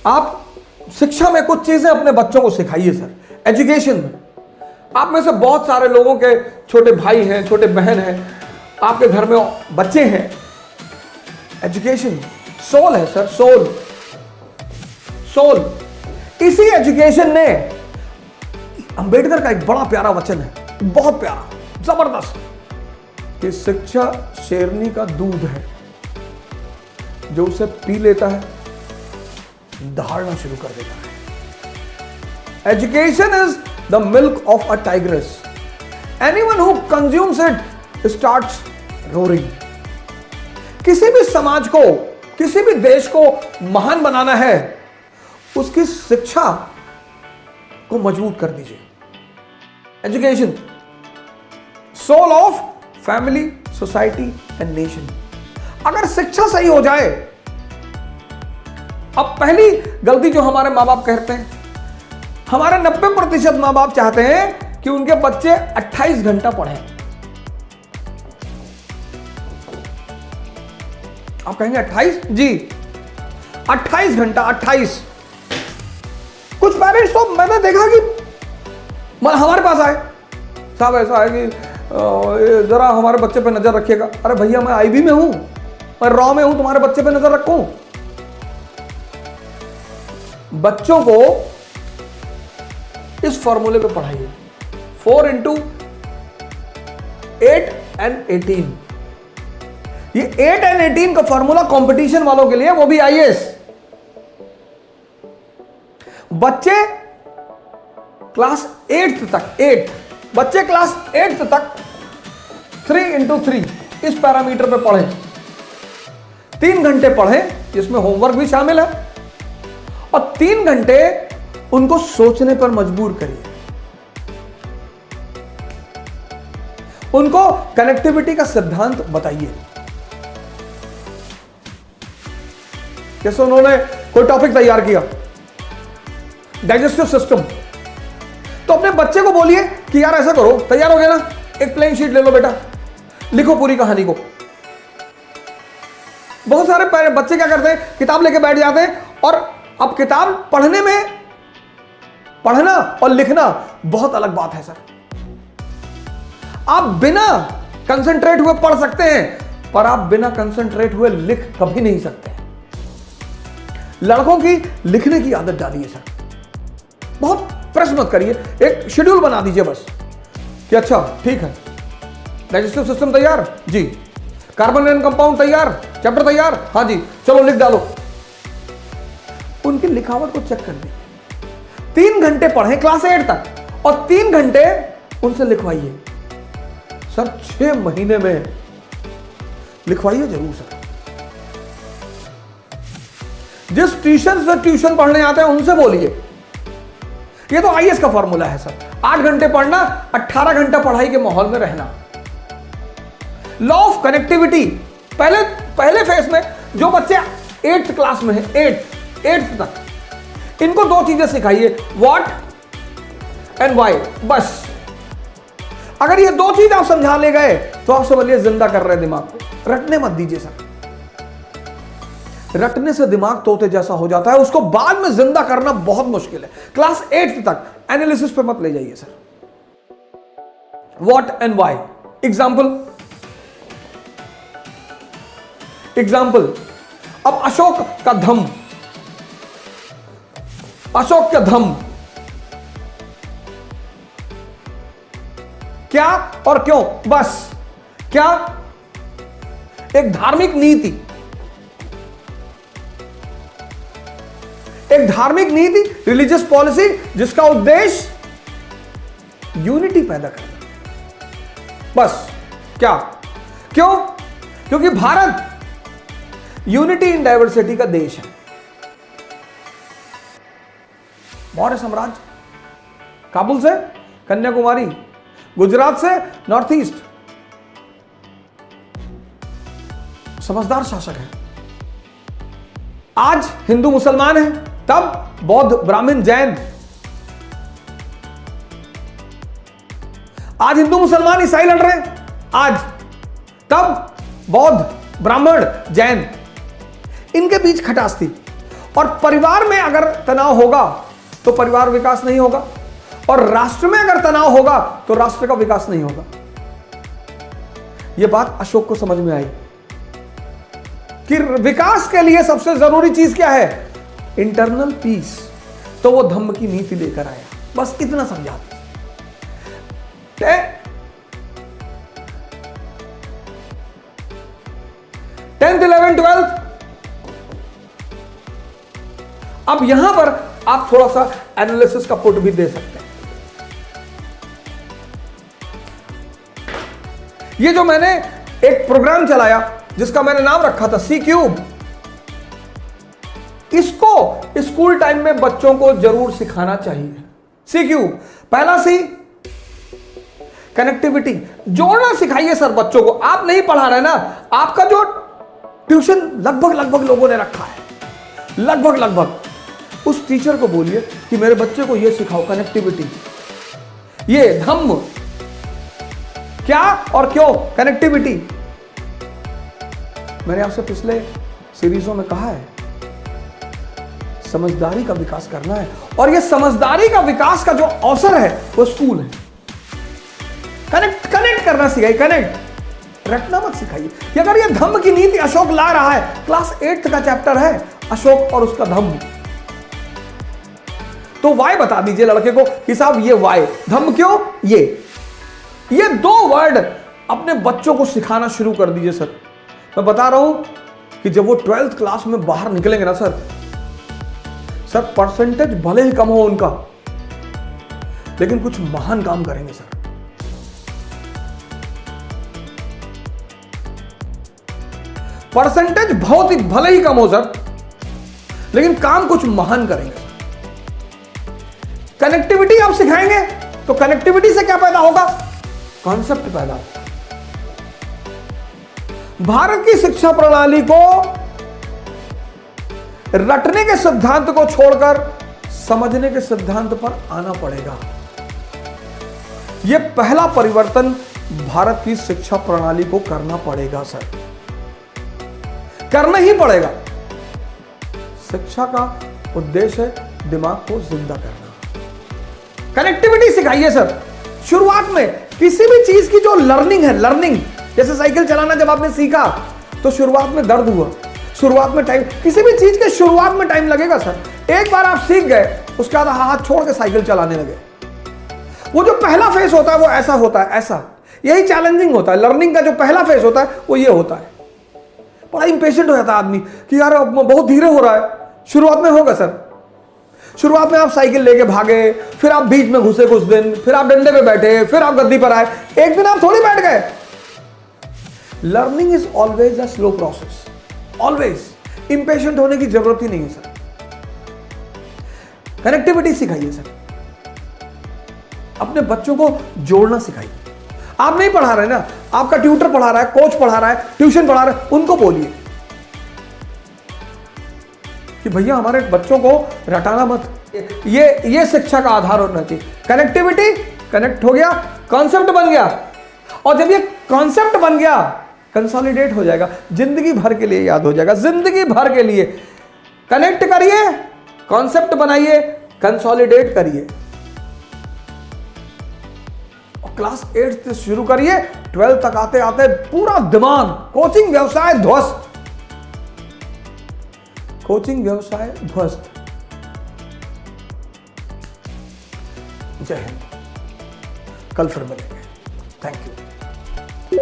आप शिक्षा में कुछ चीजें अपने बच्चों को सिखाइए सर। एजुकेशन में आप में से बहुत सारे लोगों के छोटे भाई हैं, छोटे बहन हैं, आपके घर में बच्चे हैं। एजुकेशन सोल है सर, सोल। सोल इसी एजुकेशन ने, अंबेडकर का एक बड़ा प्यारा वचन है, बहुत प्यारा, जबरदस्त, कि शिक्षा शेरनी का दूध है, जो उसे पी लेता है दहाड़ना शुरू कर देता है। Education is the milk of a tigress, anyone who consumes it starts roaring. किसी भी समाज को, किसी भी देश को महान बनाना है, उसकी शिक्षा को मजबूत कर दीजिए। Education soul of family, society and nation. अगर शिक्षा सही हो जाए, अब पहली गलती जो हमारे मां बाप करते हैं, हमारे 90% मां बाप चाहते हैं कि उनके बच्चे 28 घंटा पढ़ें। आप कहेंगे 28? जी 28 घंटा, 28। कुछ पेरेंट्स तो मैंने देखा कि हमारे पास आए, साहब ऐसा है कि जरा हमारे बच्चे पे नजर रखिएगा। अरे भैया मैं आईबी में हूं, मैं रॉ में हूं, तुम्हारे बच्चे पे नजर रखूं? बच्चों को इस फॉर्मूले पे पढ़ाइए, 4 into 8 and 18। ये 8 and 18 का फॉर्मूला कंपटीशन वालों के लिए, वो भी आईएएस। बच्चे क्लास 8 तक, 8 बच्चे क्लास 8 तक 3 into 3 इस पैरामीटर पे पढ़ें। 3 घंटे पढ़ें, जिसमें होमवर्क भी शामिल है, और 3 घंटे उनको सोचने पर मजबूर करिए। उनको कनेक्टिविटी का सिद्धांत बताइए। जैसे उन्होंने कोई टॉपिक तैयार किया, डाइजेस्टिव सिस्टम, तो अपने बच्चे को बोलिए कि यार ऐसा करो, तैयार हो गया ना, एक प्लेन शीट ले लो बेटा, लिखो पूरी कहानी को। बहुत सारे बच्चे क्या करते हैं, किताब लेके बैठ जाते हैं, और अब किताब पढ़ने में, पढ़ना और लिखना बहुत अलग बात है सर। आप बिना कंसंट्रेट हुए पढ़ सकते हैं, पर आप बिना कंसंट्रेट हुए लिख कभी नहीं सकते। लड़कों की लिखने की आदत डालिए सर, बहुत प्रेस मत करिए, एक शेड्यूल बना दीजिए बस कि अच्छा ठीक है, डाइजेस्टिव सिस्टम तैयार जी, कार्बन एंड कंपाउंड तैयार, चैप्टर तैयार, हाँ जी चलो लिख डालो। उनकी लिखावट को चेक कर दीजिए। 3 घंटे पढ़ें क्लास 8 तक, और 3 घंटे उनसे लिखवाइए सर। 6 महीने में लिखवाइए जरूर सर। जिस ट्यूशन से ट्यूशन पढ़ने आते हैं उनसे बोलिए। ये तो आईएएस का फॉर्मूला है सर, 8 घंटे पढ़ना, 18 घंटा पढ़ाई के माहौल में रहना। लॉ ऑफ कनेक्टिविटी, पहले फेज में जो बच्चे 8th क्लास में है, 8th तक, इनको 2 चीजें सिखाइए, व्हाट एंड व्हाई, बस। अगर ये 2 चीज आप समझा ले गए तो आप समझिए जिंदा कर रहे हैं दिमाग को। रटने मत दीजिए सर, रटने से दिमाग तोते जैसा हो जाता है, उसको बाद में जिंदा करना बहुत मुश्किल है। क्लास 8th तक एनालिसिस पे मत ले जाइए sir. What and why, example, अब अशोक का धम, अशोक का धम क्या और क्यों, बस क्या, एक धार्मिक नीति, एक धार्मिक नीति, रिलीजियस पॉलिसी, जिसका उद्देश्य यूनिटी पैदा करना, बस। क्या, क्यों? क्योंकि भारत यूनिटी इन डाइवर्सिटी का देश है। मौर्य साम्राज्य, काबुल से कन्याकुमारी, गुजरात से नॉर्थ ईस्ट, समझदार शासक है। आज हिंदू मुसलमान है, तब बौद्ध ब्राह्मण जैन, आज हिंदू मुसलमान ईसाई लड़ रहे हैं, आज तब बौद्ध ब्राह्मण जैन, इनके बीच खटास थी। और परिवार में अगर तनाव होगा तो परिवार विकास नहीं होगा, और राष्ट्र में अगर तनाव होगा तो राष्ट्र का विकास नहीं होगा। यह बात अशोक को समझ में आई कि विकास के लिए सबसे जरूरी चीज क्या है? Internal peace. तो वो धम्म की नीति लेकर आया। बस इतना समझा। 10th 11th 12th। अब यहां पर आप थोड़ा सा एनालिसिस का पुट भी दे सकते हैं। ये जो मैंने एक प्रोग्राम चलाया जिसका मैंने नाम रखा था सी क्यूब, इसको स्कूल टाइम में बच्चों को जरूर सिखाना चाहिए। सी क्यूब, पहला सी कनेक्टिविटी, जोड़ना सिखाइए सर बच्चों को। आप नहीं पढ़ा रहे ना, आपका जो ट्यूशन लगभग लोगों ने रखा है, लगभग उस टीचर को बोलिए कि मेरे बच्चे को यह सिखाओ, कनेक्टिविटी, ये धम्म क्या और क्यों, कनेक्टिविटी। मैंने आपसे पिछले सीरीजों में कहा है, समझदारी का विकास करना है, और यह समझदारी का विकास का जो अवसर है वो स्कूल है। कनेक्ट करना सिखाइए, कनेक्ट, रटना मत सिखाइए। अगर यह धम्म की नीति अशोक ला रहा है, क्लास 8th का चैप्टर है अशोक और उसका धम्म, तो वाई बता दीजिए लड़के को कि साहब ये वाई, धम्म क्यों, ये 2 वर्ड अपने बच्चों को सिखाना शुरू कर दीजिए सर। मैं बता रहा हूं कि जब वो 12th क्लास में बाहर निकलेंगे ना सर, परसेंटेज भले ही कम हो उनका, लेकिन कुछ महान काम करेंगे सर। परसेंटेज बहुत ही भले ही कम हो सर, लेकिन काम कुछ महान करेंगे। कनेक्टिविटी आप सिखाएंगे तो कनेक्टिविटी से क्या पैदा होगा? कॉन्सेप्ट पैदा होगा। भारत की शिक्षा प्रणाली को रटने के सिद्धांत को छोड़कर समझने के सिद्धांत पर आना पड़ेगा। यह पहला परिवर्तन भारत की शिक्षा प्रणाली को करना पड़ेगा सर, करना ही पड़ेगा। शिक्षा का उद्देश्य है दिमाग को जिंदा करना। कनेक्टिविटी सिखाइए सर। शुरुआत में किसी भी चीज की जो लर्निंग है, लर्निंग जैसे साइकिल चलाना जब आपने सीखा तो शुरुआत में दर्द हुआ, शुरुआत में टाइम, किसी भी चीज के शुरुआत में टाइम लगेगा सर। एक बार आप सीख गए, उसके बाद हाथ छोड़ के साइकिल चलाने लगे। वो जो पहला फेज होता है वो ऐसा होता है, ऐसा, यही चैलेंजिंग होता है। लर्निंग का जो पहला फेज होता है वो ये होता है। बड़ा इंपेशेंट हो जाता है आदमी कि यार बहुत धीरे हो रहा है। शुरुआत में होगा सर, शुरुआत में आप साइकिल लेके भागे, फिर आप बीच में घुसे कुछ दिन, फिर आप डंडे पे बैठे, फिर आप गद्दी पर आए, एक दिन आप थोड़ी बैठ गए। Learning is always a slow process, always. Impatient होने की जरूरत ही नहीं है सर। कनेक्टिविटी सिखाइए सर, अपने बच्चों को जोड़ना सिखाइए। आप नहीं पढ़ा रहे ना, आपका ट्यूटर पढ़ा रहा है, कोच पढ़ा रहा है, ट्यूशन पढ़ा रहा है, उनको बोलिए कि भैया हमारे बच्चों को रटाना मत। ये शिक्षा का आधार होना चाहिए। कनेक्टिविटी, कनेक्ट हो गया, कॉन्सेप्ट बन गया, और जब ये कॉन्सेप्ट बन गया कंसोलिडेट हो जाएगा, जिंदगी भर के लिए याद हो जाएगा, जिंदगी भर के लिए। कनेक्ट करिए, कॉन्सेप्ट बनाइए, कंसोलिडेट करिए, और क्लास 8 से शुरू करिए, 12 तक आते आते पूरा दिमाग, कोचिंग व्यवसाय ध्वस्त, कोचिंग व्यवसाय ध्वस्त। जय हिंद। कल फिर मिलेंगे। Thank you.